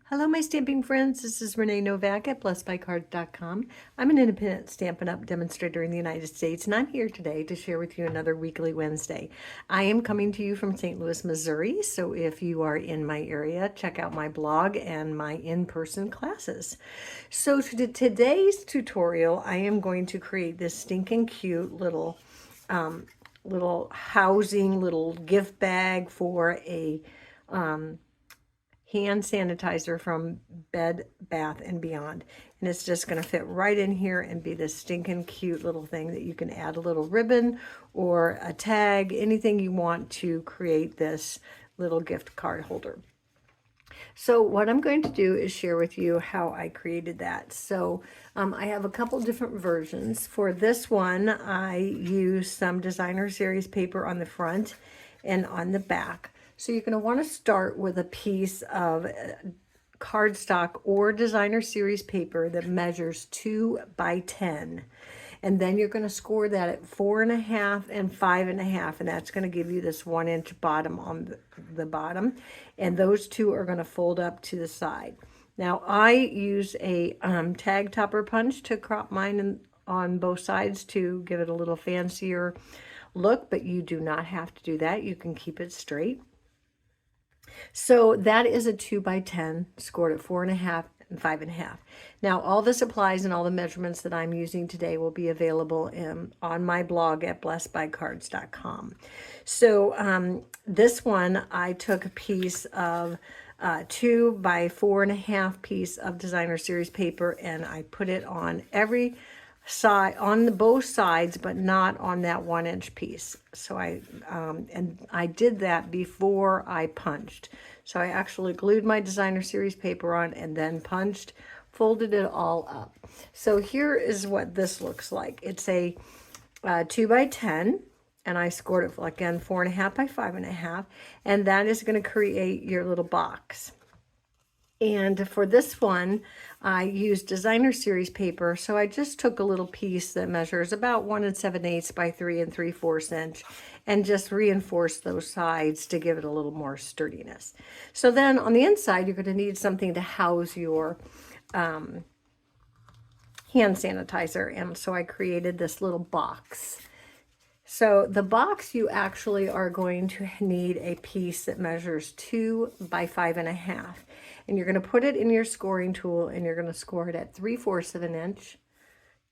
Hello, my stamping friends. This is Renee Novak at blessedbycards.com. I'm an independent Stampin' Up! Demonstrator in the United States, and I'm here today to share with you another Weekly Wednesday. I am coming to you from St. Louis, Missouri, so if you are in my area, check out my blog and my in-person classes. So today's tutorial, I am going to create this stinking cute little housing, little gift bag for a hand sanitizer from Bed Bath and Beyond, and it's just going to fit right in here and be this stinking cute little thing that you can add a little ribbon or a tag, anything you want to create this little gift card holder. So what I'm going to do is share with you how I created that. So I have a couple different versions. For this one, I use some designer series paper on the front and on the back. So you're going to want to start with a piece of cardstock or designer series paper that measures 2 by 10. And then you're going to score that at 4.5 and 5.5, and that's going to give you this 1-inch bottom on the bottom. And those two are going to fold up to the side. Now I use a tag topper punch to crop mine on both sides to give it a little fancier look, but you do not have to do that. You can keep it straight. So that is a 2 by 10 scored at 4.5 and 5.5. Now all this applies and all the measurements that I'm using today will be available on my blog at blessedbycards.com. So this one, I took a piece of 2 by 4.5 piece of designer series paper, and I put it on every side, on both sides, but not on that 1-inch piece. So I did that before I punched. So I actually glued my designer series paper on and then punched, folded it all up. So here is what this looks like. It's a 2 by 10, and I scored it again 4.5 by 5.5, and that is going to create your little box. And for this one, I used designer series paper, so I just took a little piece that measures about 1 7/8 by 3 3/4 inch and just reinforced those sides to give it a little more sturdiness. So then on the inside, you're going to need something to house your hand sanitizer, and so I created this little box. So the box, you actually are going to need a piece that measures 2 by 5.5. And you're going to put it in your scoring tool, and you're going to score it at 3/4 of an inch,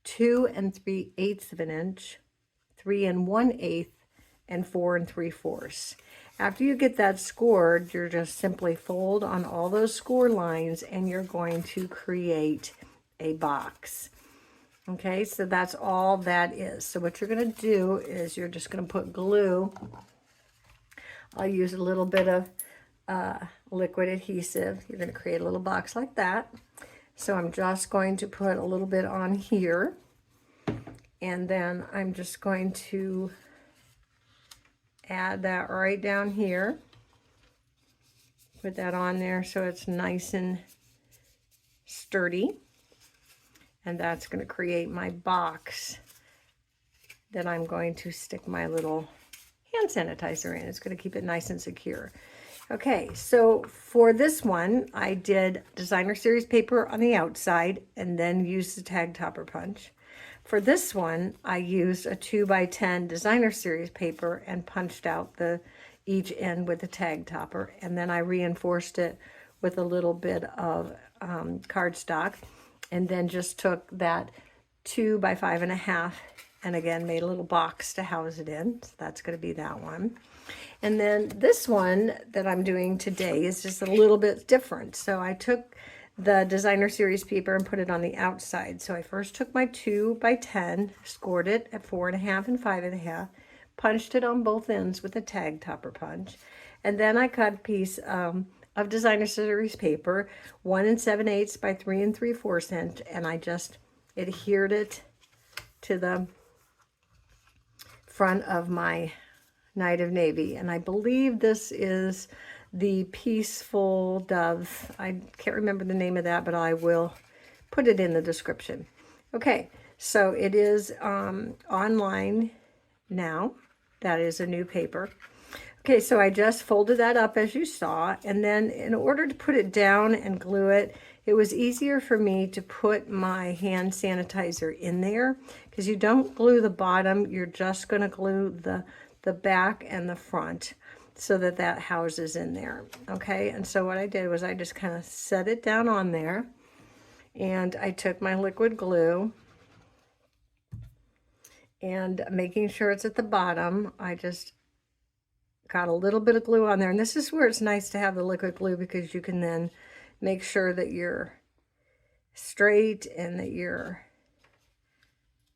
2 3/8 of an inch, 3 1/8, and 4 3/4. After you get that scored, you're just simply fold on all those score lines, and you're going to create a box. Okay, so that's all that is. So what you're going to do is you're just going to put glue. I'll use a little bit of liquid adhesive. You're going to create a little box like that. So I'm just going to put a little bit on here, and then I'm just going to add that right down here. Put that on there so it's nice and sturdy. And that's going to create my box that I'm going to stick my little hand sanitizer in. It's going to keep it nice and secure. Okay, so for this one, I did designer series paper on the outside and then used the tag topper punch. For this one, I used a 2 by 10 designer series paper and punched out each end with the tag topper, and then I reinforced it with a little bit of cardstock, and then just took that 2 by 5.5 and again made a little box to house it in. So that's going to be that one. And then this one that I'm doing today is just a little bit different. So I took the designer series paper and put it on the outside. So I first took my 2 by 10, scored it at 4.5 and 5.5, punched it on both ends with a tag topper punch, and then I cut a piece of designer series paper, 1 7/8 by 3 3/4 inch, and I just adhered it to the front of my Night of Navy. And I believe this is the Peaceful Dove. I can't remember the name of that, but I will put it in the description. Okay, so it is online now. That is a new paper. Okay, so I just folded that up as you saw, and then in order to put it down and glue it, it was easier for me to put my hand sanitizer in there, because you don't glue the bottom, you're just going to glue the back and the front so that that houses in there. Okay, and so what I did was I just kind of set it down on there, and I took my liquid glue, and making sure it's at the bottom, I just got a little bit of glue on there. And this is where it's nice to have the liquid glue, because you can then make sure that you're straight and that you're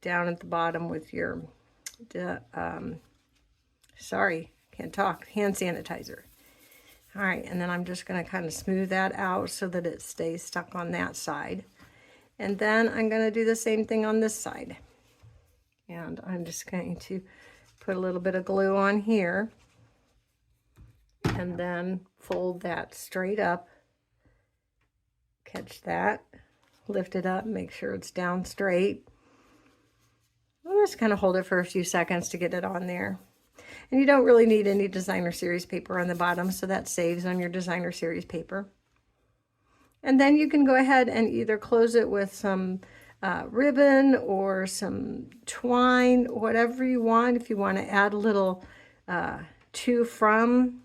down at the bottom with your, sorry, can't talk, hand sanitizer. All right, and then I'm just going to kind of smooth that out so that it stays stuck on that side. And then I'm going to do the same thing on this side. And I'm just going to put a little bit of glue on here, and then fold that straight up, catch that, lift it up, make sure it's down straight. I'll just kind of hold it for a few seconds to get it on there. And you don't really need any designer series paper on the bottom, so that saves on your designer series paper. And then you can go ahead and either close it with some ribbon or some twine, whatever you want. If you want to add a little to from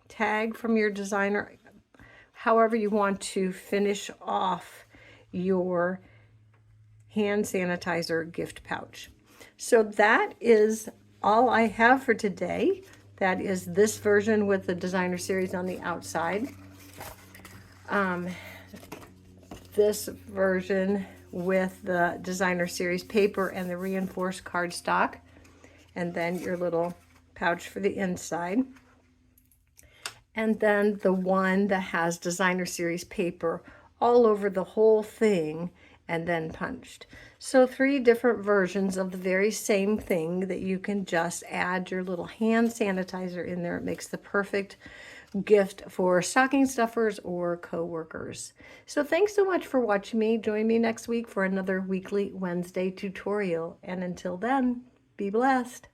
tag from your designer, however you want to finish off your hand sanitizer gift pouch. So that is all I have for today. That is this version with the designer series on the outside. This version with the designer series paper and the reinforced cardstock, and then your little pouch for the inside. And then the one that has designer series paper all over the whole thing and then punched. So 3 different versions of the very same thing that you can just add your little hand sanitizer in there. It makes the perfect gift for stocking stuffers or co-workers. So thanks so much for watching me. Join me next week for another weekly Wednesday tutorial. And until then, be blessed.